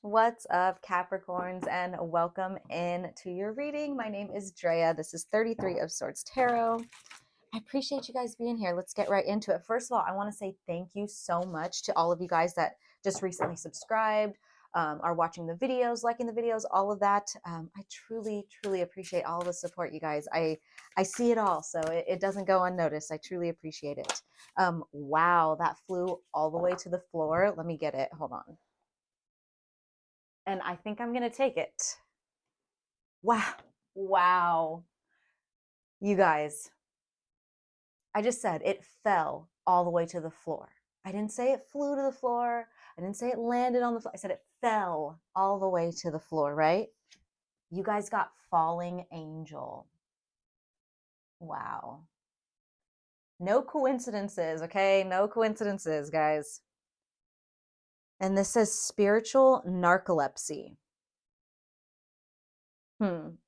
What's up, Capricorns, and welcome in to your reading. My name is Drea. This is 33 of Swords Tarot. I appreciate you guys being here. Let's get right into it. First of all, I want to say thank you so much to all of you guys that just recently subscribed, are watching the videos, liking the videos, all of that. I truly, truly appreciate all the support, you guys. I see it all, so it doesn't go unnoticed. I truly appreciate it. Wow, that flew all the way to the floor. Let me get it. Hold on. And I think I'm going to take it. Wow. Wow. You guys, I just said it fell all the way to the floor. I didn't say it flew to the floor. I didn't say it landed on the floor. I said it fell all the way to the floor, right? You guys got falling angel. Wow. No coincidences, okay? No coincidences, guys. And this says spiritual narcolepsy.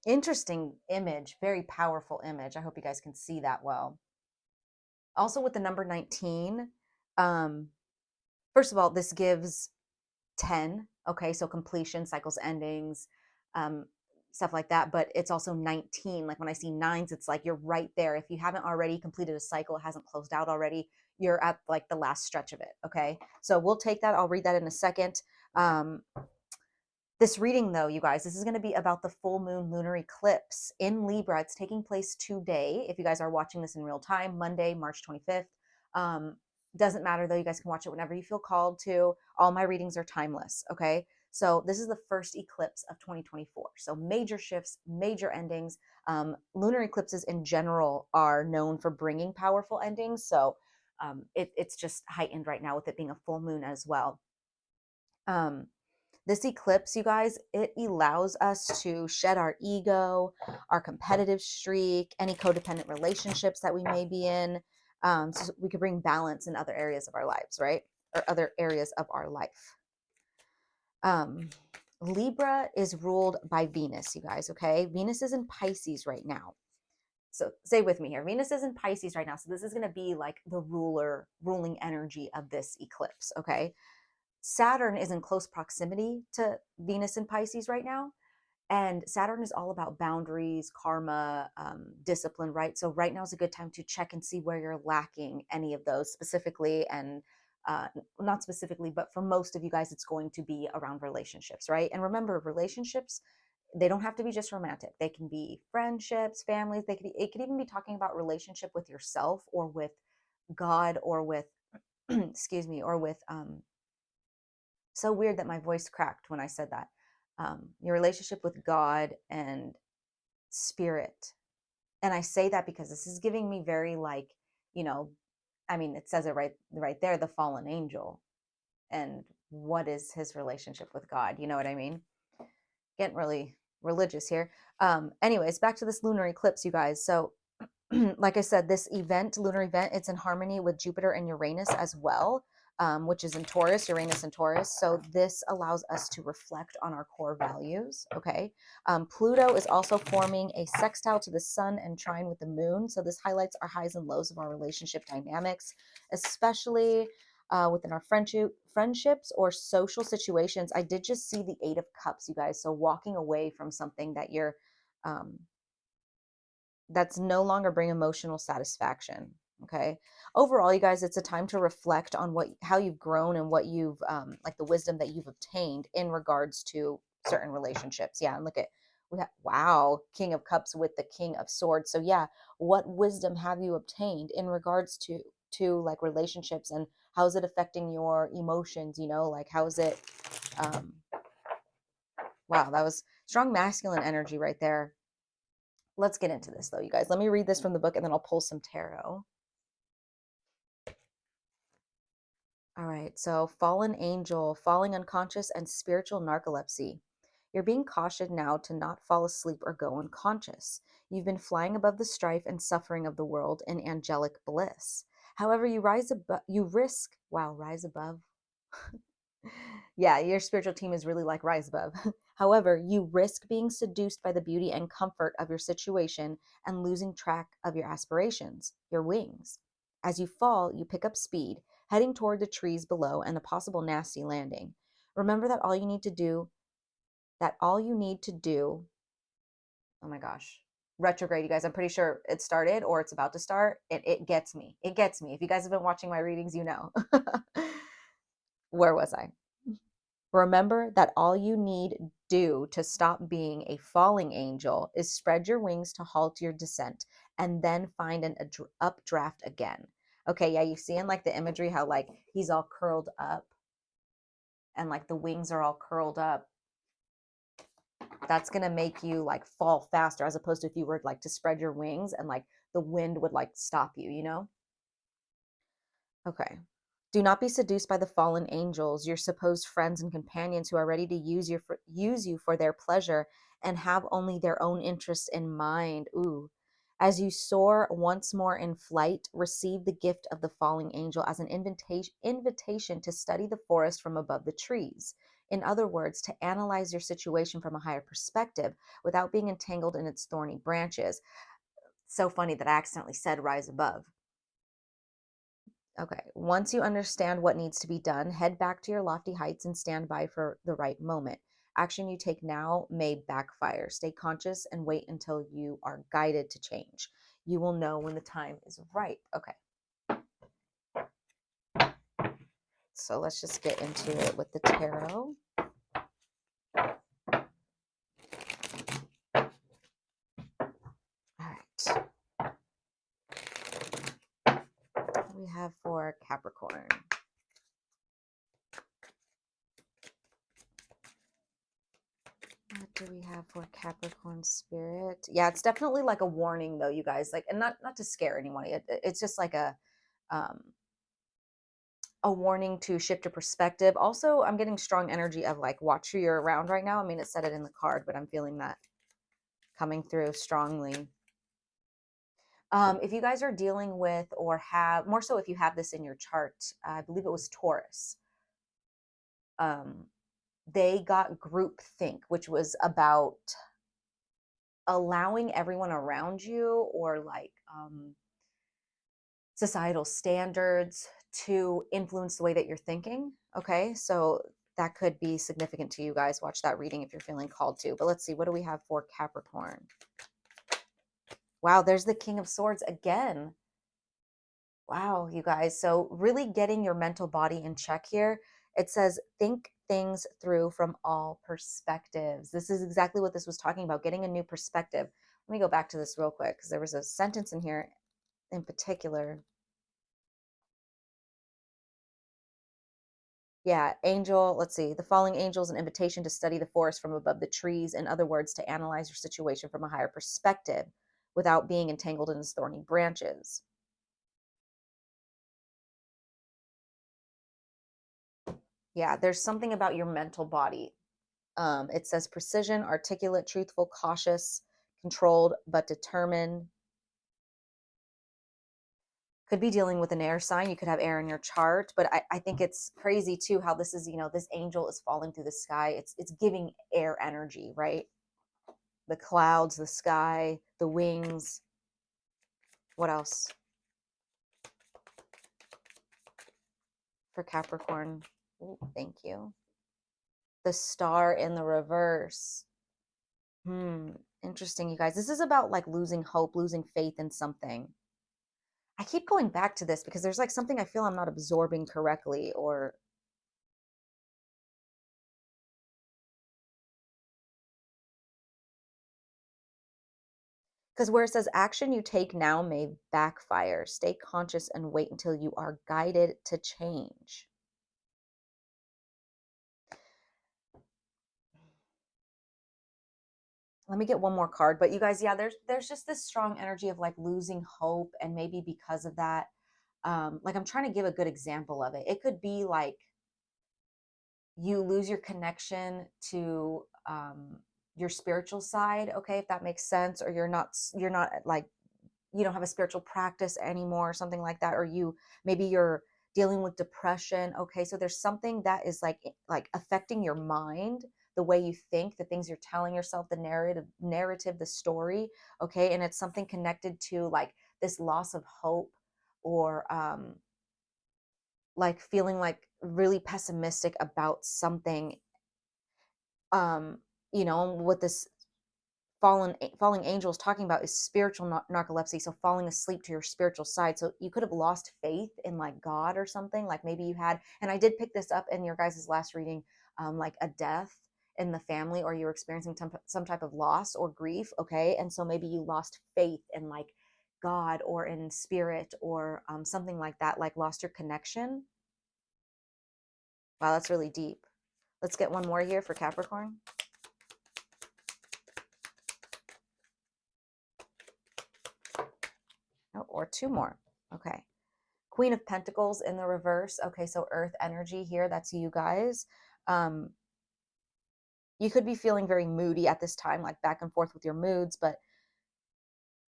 Interesting image, very powerful image. I hope you guys can see that well. Also with the number 19, um, first of all, this gives 10. Okay, so completion, cycles, endings, um, stuff like that. But it's also 19. Like when I see nines, it's like you're right there. If you haven't already completed a cycle, it hasn't closed out already, you're at like the last stretch of it. Okay, so we'll take that. I'll read that in a second. This reading, though, you guys, this is going to be about the full moon lunar eclipse in Libra. It's taking place today. If you guys are watching this in real time, Monday, March 25th. Doesn't matter, though. You guys can watch it whenever you feel called to. All my readings are timeless, okay? So this is the first eclipse of 2024. So major shifts, major endings. Lunar eclipses in general are known for bringing powerful endings. So it's just heightened right now with it being a full moon as well. This eclipse, you guys, it allows us to shed our ego, our competitive streak, any codependent relationships that we may be in, so we could bring balance in other areas of our lives, right? Or other areas of our life. Libra is ruled by Venus, you guys, okay? Venus is in Pisces right now. So stay with me here. Venus is in Pisces right now. So this is going to be like the ruling energy of this eclipse, okay? Saturn is in close proximity to Venus in Pisces right now. And Saturn is all about boundaries, karma, discipline, right? So right now is a good time to check and see where you're lacking any of those specifically. And not specifically, but for most of you guys, it's going to be around relationships, right? And remember, relationships, they don't have to be just romantic. They can be friendships, families. It could even be talking about relationship with yourself or with God or with, excuse me, or with, so weird that my voice cracked when I said that. Your relationship with God and spirit. And I say that because this is giving me very like, you know, I mean, it says it right there, the fallen angel. And what is his relationship with God? You know what I mean? Getting really religious here. Anyways, back to this lunar eclipse, you guys. So like I said, this event, lunar event, it's in harmony with Jupiter and Uranus as well, which is in Taurus, Uranus and Taurus. So this allows us to reflect on our core values. Okay. Pluto is also forming a sextile to the sun and trine with the moon. So this highlights our highs and lows of our relationship dynamics, especially within our friendships or social situations. I did just see the Eight of Cups, you guys. So walking away from something that you're, um, that's no longer bring emotional satisfaction. Okay. Overall, you guys, it's a time to reflect on how you've grown and what you've, like the wisdom that you've obtained in regards to certain relationships. Yeah. And look at, wow, King of Cups with the King of Swords. So yeah, what wisdom have you obtained in regards to like relationships, and how's it affecting your emotions? You know, like how's it, um, wow, that was strong masculine energy right there. Let's get into this though, you guys. Let me read this from the book and then I'll pull some tarot. All right, so fallen angel, falling unconscious, and spiritual narcolepsy. You're being cautioned now to not fall asleep or go unconscious. You've been flying above the strife and suffering of the world in angelic bliss. However, you risk, wow, rise above. Yeah, your spiritual team is really like rise above. However, you risk being seduced by the beauty and comfort of your situation and losing track of your aspirations, your wings. As you fall, you pick up speed, heading toward the trees below and a possible nasty landing. Remember that all you need to do, that all you need to do, oh my gosh, retrograde, you guys, I'm pretty sure it started or it's about to start. It gets me. It gets me. If you guys have been watching my readings, you know. Where was I? Remember that all you need do to stop being a falling angel is spread your wings to halt your descent and then find an updraft again. Okay, yeah, you see in like the imagery how like he's all curled up and like the wings are all curled up. That's going to make you like fall faster as opposed to if you were like to spread your wings and like the wind would like stop you, you know? Okay. Do not be seduced by the fallen angels, your supposed friends and companions who are ready to use you for their pleasure and have only their own interests in mind. Ooh. As you soar once more in flight, receive the gift of the falling angel as an invitation to study the forest from above the trees. In other words, to analyze your situation from a higher perspective without being entangled in its thorny branches. So funny that I accidentally said rise above. Okay. Once you understand what needs to be done, head back to your lofty heights and stand by for the right moment. Action you take now may backfire. Stay conscious and wait until you are guided to change. You will know when the time is right. Okay. So let's just get into it with the tarot. All right. What do we have for Capricorn? What do we have for Capricorn spirit? Yeah, it's definitely like a warning though, you guys. Like, and not to scare anyone. It's just like um a warning to shift your perspective. Also, I'm getting strong energy of like watch who you're around right now. I mean, it said it in the card, but I'm feeling that coming through strongly. If you guys are dealing with or have more so if you have this in your chart, I believe it was Taurus. Um, they got group think, which was about allowing everyone around you or like societal standards to influence the way that you're thinking. Okay, so that could be significant to you guys. Watch that reading if you're feeling called to. But let's see, what do we have for Capricorn? Wow, there's the King of Swords again. Wow, you guys. So, really getting your mental body in check here. It says, think things through from all perspectives. This is exactly what this was talking about, getting a new perspective. Let me go back to this real quick because there was a sentence in here in particular. Yeah, angel, let's see. The falling angel is an invitation to study the forest from above the trees. In other words, to analyze your situation from a higher perspective without being entangled in its thorny branches. Yeah, there's something about your mental body. It says precision, articulate, truthful, cautious, controlled, but determined. Could be dealing with an air sign. You could have air in your chart, but I think it's crazy too how this is, this angel is falling through the sky. It's giving air energy, right? The clouds, the sky, the wings. What else for Capricorn? Ooh, thank you. The star in the reverse. Interesting, you guys. This is about like losing hope, losing faith in something. I keep going back to this because there's like something I feel I'm not absorbing correctly or because where it says action you take now may backfire. Stay conscious and wait until you are guided to change. Let me get one more card, but you guys, yeah, there's just this strong energy of like losing hope and maybe because of that like I'm trying to give a good example of it. It could be like you lose your connection to your spiritual side, okay, if that makes sense, or you're not like you don't have a spiritual practice anymore or something like that, or maybe you're dealing with depression. Okay, so there's something that is like affecting your mind, the way you think, the things you're telling yourself, the narrative, the story. Okay, and it's something connected to like this loss of hope or like feeling like really pessimistic about something, um what this falling angels talking about is spiritual narcolepsy, so falling asleep to your spiritual side. So you could have lost faith in like God or something, like maybe you had, and I did pick this up in your guys' last reading, like a death in the family, or you were experiencing some type of loss or grief. Okay, and so maybe you lost faith in like God or in spirit, or something like that, like lost your connection. Wow, that's really deep. Let's get one more here for Capricorn. Oh, or two more. Okay. Queen of Pentacles in the reverse. Okay, so earth energy here. That's you guys. Um, you could be feeling very moody at this time, like back and forth with your moods, but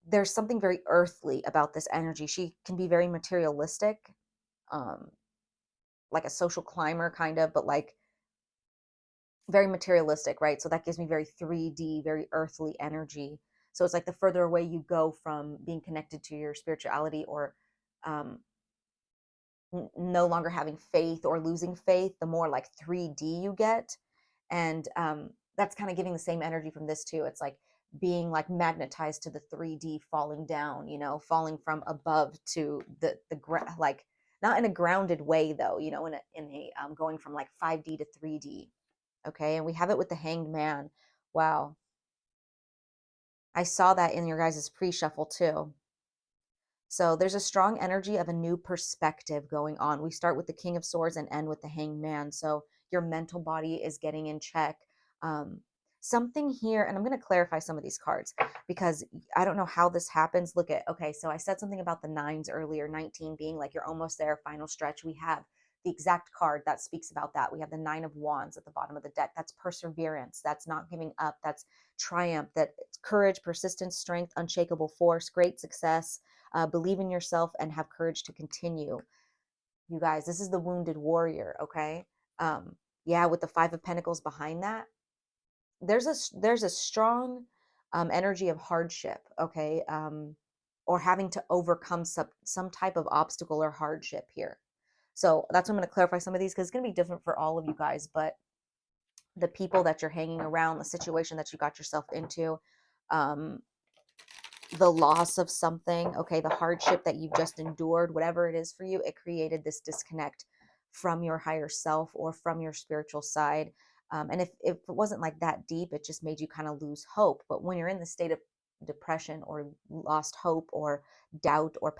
there's something very earthly about this energy. She can be very materialistic, um, like a social climber kind of, but like very materialistic, right? So that gives me very 3D, very earthly energy. So it's like the further away you go from being connected to your spirituality, or um, no longer having faith or losing faith, the more like 3D you get. And that's kind of giving the same energy from this too. It's like being like magnetized to the 3D, falling down, falling from above to the ground, like not in a grounded way though, in a going from like 5D to 3D. Okay, and we have it with the Hanged Man. Wow, I saw that in your guys' pre-shuffle too. So there's a strong energy of a new perspective going on. We start with the King of Swords and end with the Hanged Man. So your mental body is getting in check. Um, Something here, and I'm going to clarify some of these cards because I don't know how this happens. Look at, okay, so I said something about the nines earlier, 19 being like you're almost there, final stretch. We have the exact card that speaks about that. We have the Nine of Wands at the bottom of the deck. That's perseverance. That's not giving up. That's triumph. That's courage, persistence, strength, unshakable force, great success. Believe in yourself and have courage to continue. You guys, this is the wounded warrior. Okay, yeah, with the Five of Pentacles behind that, there's a strong energy of hardship. Okay, or having to overcome some type of obstacle or hardship here. So that's why I'm going to clarify some of these, because it's going to be different for all of you guys. But the people that you're hanging around, the situation that you got yourself into, um, the loss of something, okay, the hardship that you've just endured, whatever it is for you, it created this disconnect from your higher self or from your spiritual side. And if it wasn't like that deep, it just made you kind of lose hope. But when you're in the state of depression or lost hope or doubt or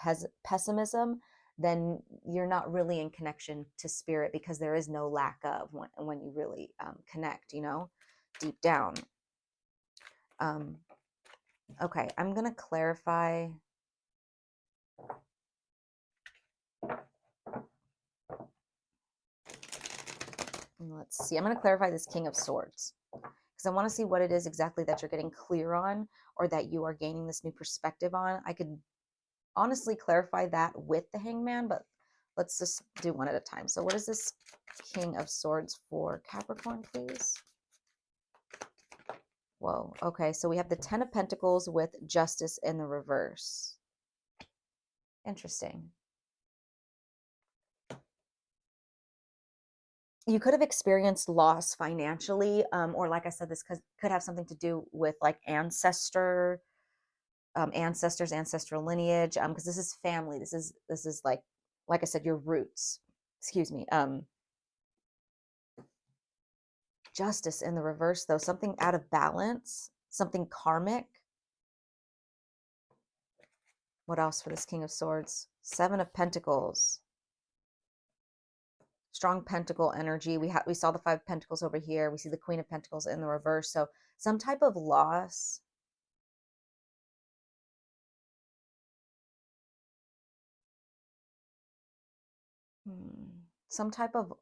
pessimism, then you're not really in connection to spirit, because there is no lack of when you really connect, deep down. Um, okay, I'm going to clarify. Let's see. I'm going to clarify this King of Swords because I want to see what it is exactly that you're getting clear on, or that you are gaining this new perspective on. I could honestly clarify that with the Hangman, but let's just do one at a time. So what is this King of Swords for Capricorn, please? Whoa. Okay. So we have the Ten of Pentacles with Justice in the reverse. Interesting. You could have experienced loss financially, or like I said, this could have something to do with like ancestors, ancestral lineage, because this is family. This is like I said, your roots. Excuse me. Justice in the reverse, though, something out of balance, something karmic. What else for this King of Swords? Seven of Pentacles. Strong pentacle energy. We saw the Five of Pentacles over here. We see the Queen of Pentacles in the reverse. So some type of loss. Some type of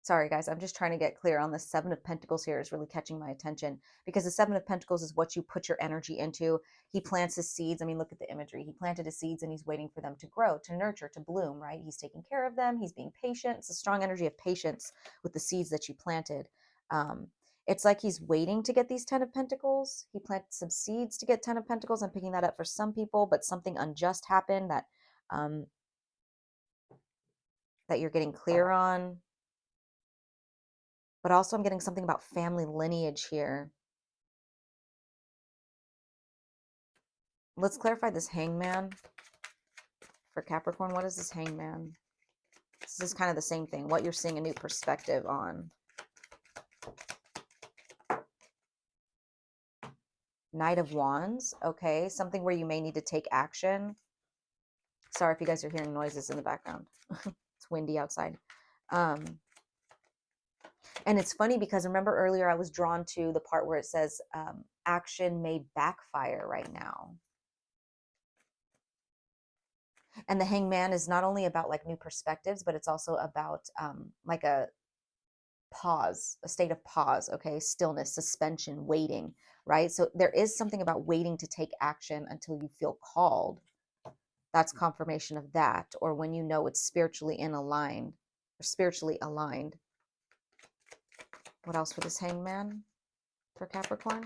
sorry guys, I'm just trying to get clear on the Seven of Pentacles here is really catching my attention, because the Seven of Pentacles is what you put your energy into. He plants his seeds. I mean, look at the imagery. He planted his seeds and he's waiting for them to grow, to nurture, to bloom, right? He's taking care of them. He's being patient. It's a strong energy of patience with the seeds that you planted. It's like he's waiting to get these Ten of Pentacles. He planted some seeds to get Ten of Pentacles. I'm picking that up for some people, but something unjust happened that that you're getting clear on. But also I'm getting something about family lineage here. Let's clarify this hangman for Capricorn. What is this hangman? This is kind of the same thing. What you're seeing a new perspective on. Knight of Wands. Okay. Something where you may need to take action. Sorry if you guys are hearing noises in the background. It's windy outside. And it's funny because remember earlier I was drawn to the part where it says action may backfire right now. And the hangman is not only about like new perspectives, but it's also about like a pause, a state of pause, okay? Stillness, suspension, waiting, right? So there is something about waiting to take action until you feel called. That's confirmation of that, or when you know it's spiritually aligned or spiritually aligned. What else for this hangman for Capricorn?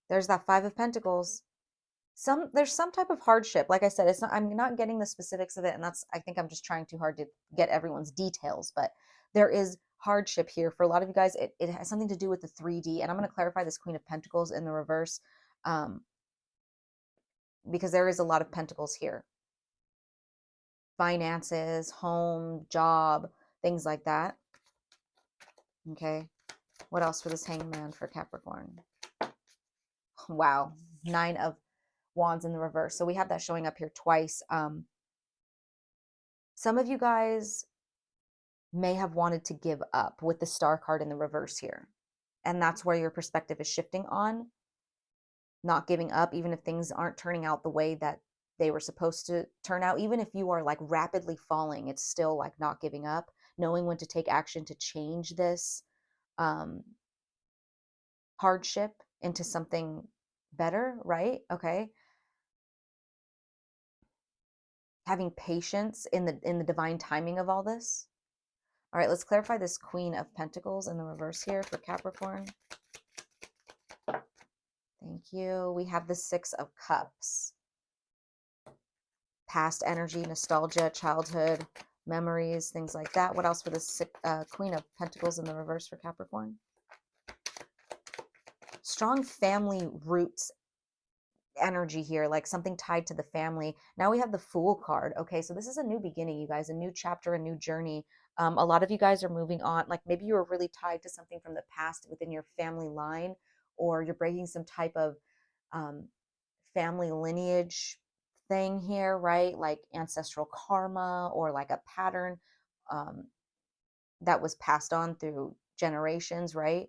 There's that Five of Pentacles. There's some type of hardship. Like I said, it's not, I'm not getting the specifics of it, and that's, I think I'm just trying too hard to get everyone's details, but there is hardship here for a lot of you guys. It has something to do with the 3D, and I'm going to clarify this Queen of Pentacles in the reverse, because there is a lot of pentacles here. Finances, home, job, things like that. Okay. What else for this hangman for Capricorn? Wow. 9 of Wands in the reverse. So we have that showing up here twice. Some of you guys may have wanted to give up with the Star card in the reverse here. And that's where your perspective is shifting on. Not giving up, even if things aren't turning out the way that they were supposed to turn out. Even if you are like rapidly falling, it's still like not giving up. Knowing when to take action to change this hardship into something better, right? Okay. Having patience in the divine timing of all this. All right, let's clarify this Queen of Pentacles in the reverse here for Capricorn. Thank you. We have the Six of Cups. Past energy, nostalgia, childhood, memories, things like that. What else for the Queen of Pentacles in the reverse for Capricorn? Strong family roots energy here, like something tied to the family. Now we have the Fool card. Okay, so this is a new beginning, you guys, a new chapter, a new journey. A lot of you guys are moving on. Like maybe you were really tied to something from the past within your family line, or you're breaking some type of family lineage thing here, right? Like ancestral karma or like a pattern that was passed on through generations, right?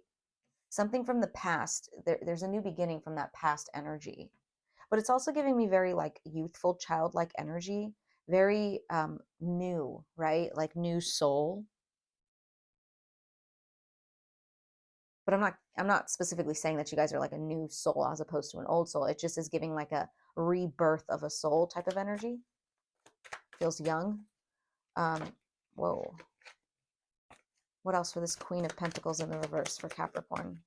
Something from the past. There's a new beginning from that past energy. But it's also giving me very like youthful, childlike energy, very new, right? Like new soul. But I'm not specifically saying that you guys are like a new soul as opposed to an old soul. It just is giving like a rebirth of a soul type of energy. Feels young. Whoa. What else for this Queen of Pentacles in the reverse for Capricorn?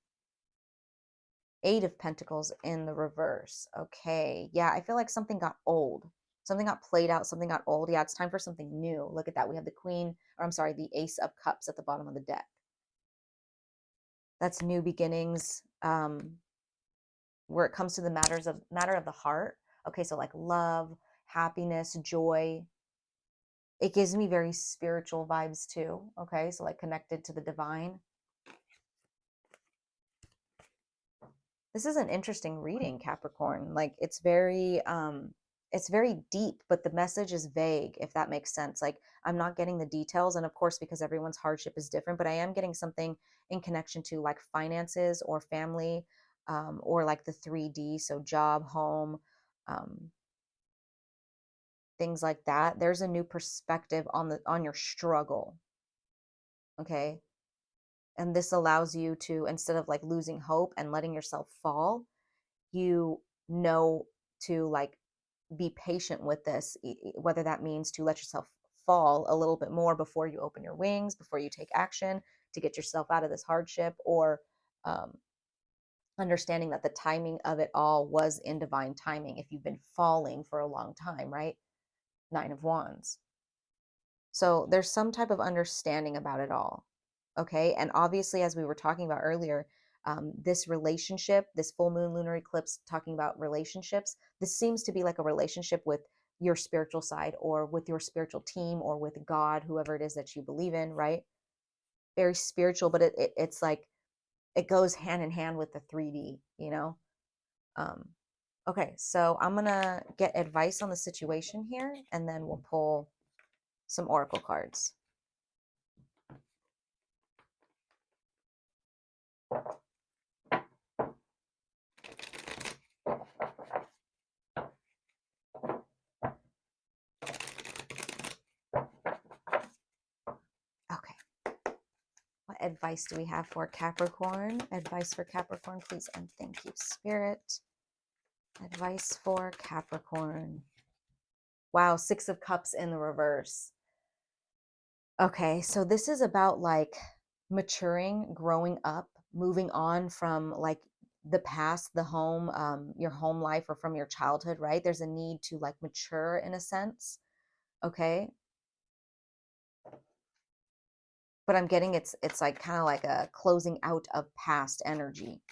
8 of Pentacles in the reverse. Okay. Yeah, I feel like something got old. Something got played out. Something got old. Yeah, it's time for something new. Look at that. We have the Queen, or I'm sorry, the Ace of Cups at the bottom of the deck. That's new beginnings. Where it comes to the matter of the heart. Okay, so like love, happiness, joy. It gives me very spiritual vibes too. Okay, so like connected to the divine. This is an interesting reading, Capricorn. Like it's very deep, but the message is vague, if that makes sense. Like I'm not getting the details, and of course because everyone's hardship is different, but I am getting something in connection to like finances or family, or like the 3D, so job, home, um, things like that. There's a new perspective on your struggle. Okay, and this allows you to, instead of like losing hope and letting yourself fall, you know to like be patient with this, whether that means to let yourself fall a little bit more before you open your wings, before you take action to get yourself out of this hardship, or um, understanding that the timing of it all was in divine timing if you've been falling for a long time, right? 9 of Wands. So there's some type of understanding about it all. Okay. And obviously, as we were talking about earlier, this relationship, this full moon lunar eclipse talking about relationships, this seems to be like a relationship with your spiritual side or with your spiritual team or with God, whoever it is that you believe in, right? Very spiritual, but it's like it goes hand in hand with the 3D, you know? Um, okay, so I'm gonna get advice on the situation here and then we'll pull some oracle cards. Okay. What advice do we have for Capricorn? Advice for Capricorn, please, and thank you, Spirit. Advice for Capricorn. Wow, Six of Cups in the reverse. Okay, so this is about like maturing, growing up, moving on from like the past, the home, your home life, or from your childhood, right? There's a need to like mature in a sense. Okay. But I'm getting it's like kind of like a closing out of past energy.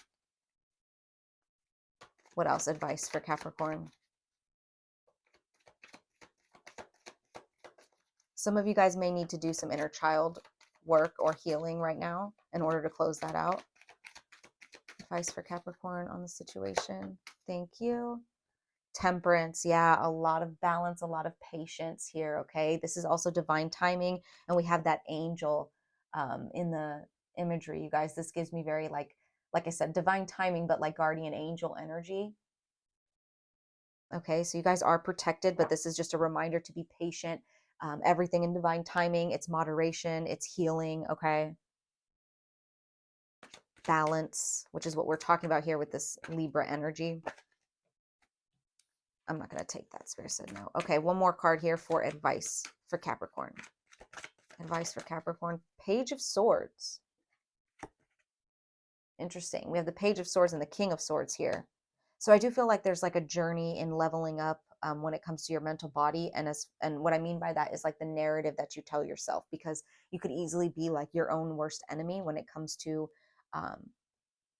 What else? Advice for Capricorn. Some of you guys may need to do some inner child work or healing right now in order to close that out. Advice for Capricorn on the situation. Thank you. Temperance. Yeah, a lot of balance, a lot of patience here. Okay. This is also divine timing. And we have that angel in the imagery, you guys. This gives me very like I said, divine timing, but like guardian angel energy. Okay, so you guys are protected, but this is just a reminder to be patient. Everything in divine timing, it's moderation, it's healing, okay? Balance, which is what we're talking about here with this Libra energy. I'm not going to take that. Spirit said no. Okay, one more card here for advice for Capricorn. Advice for Capricorn. Page of Swords. Interesting. We have the Page of Swords and the King of Swords here. So I do feel like there's like a journey in leveling up when it comes to your mental body, and what I mean by that is like the narrative that you tell yourself, because you could easily be like your own worst enemy when it comes to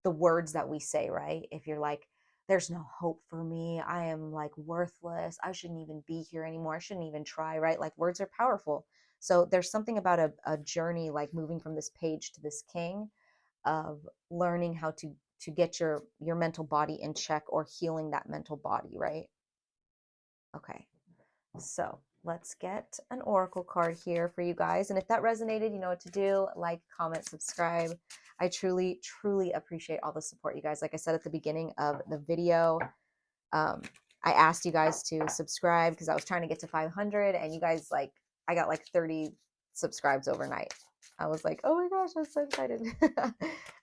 the words that we say, right? If you're like, there's no hope for me, I am like worthless, I shouldn't even be here anymore, I shouldn't even try, right? Like words are powerful. So there's something about a journey, like moving from this page to this king, of learning how to get your mental body in check or healing that mental body, right? Okay, so let's get an oracle card here for you guys. And if that resonated, you know what to do. Like, comment, subscribe. I truly, truly appreciate all the support, you guys. Like I said at the beginning of the video, I asked you guys to subscribe because I was trying to get to 500, and you guys, like, I got like 30 subscribes overnight. I was like, oh my gosh, I'm so excited.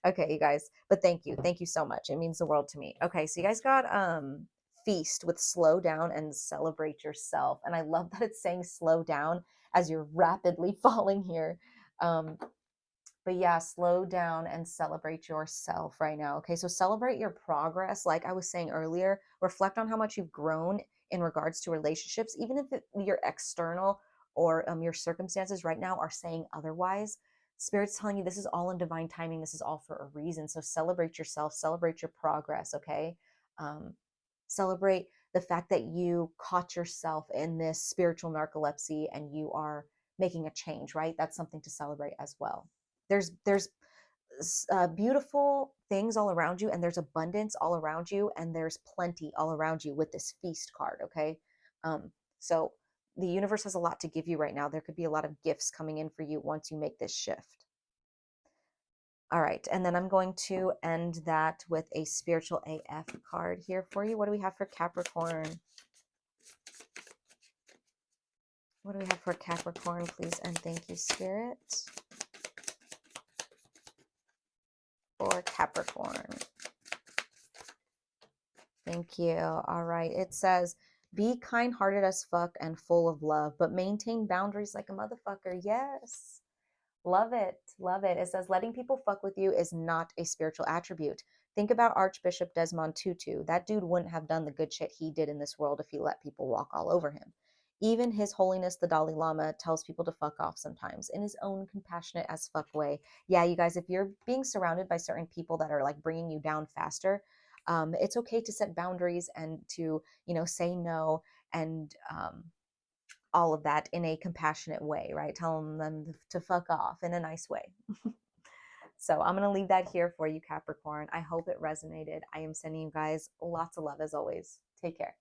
Okay, you guys, but thank you. Thank you so much. It means the world to me. Okay, so you guys got feast with slow down and celebrate yourself. And I love that it's saying slow down as you're rapidly falling here. Um, but yeah, slow down and celebrate yourself right now. Okay, so celebrate your progress. Like I was saying earlier, reflect on how much you've grown in regards to relationships, even if your external or your circumstances right now are saying otherwise. Spirit's telling you this is all in divine timing. This is all for a reason. So celebrate yourself, celebrate your progress. Okay, um, celebrate the fact that you caught yourself in this spiritual narcolepsy and you are making a change. Right, that's something to celebrate as well. There's beautiful things all around you, and there's abundance all around you, and there's plenty all around you with this feast card. Okay, so the universe has a lot to give you right now. There could be a lot of gifts coming in for you once you make this shift. All right, and then I'm going to end that with a spiritual AF card here for you. What do we have for Capricorn? What do we have for Capricorn, please? And thank you, Spirit. For Capricorn. Thank you. All right. It says, be kind-hearted as fuck and full of love, but maintain boundaries like a motherfucker. Yes. Love it. Love it. It says, letting people fuck with you is not a spiritual attribute. Think about Archbishop Desmond Tutu. That dude wouldn't have done the good shit he did in this world if he let people walk all over him. Even His Holiness the Dalai Lama tells people to fuck off sometimes in his own compassionate as fuck way. Yeah, you guys, if you're being surrounded by certain people that are like bringing you down faster, it's okay to set boundaries and to, say no, and all of that in a compassionate way, right? Telling them to fuck off in a nice way. So I'm going to leave that here for you, Capricorn. I hope it resonated. I am sending you guys lots of love as always. Take care.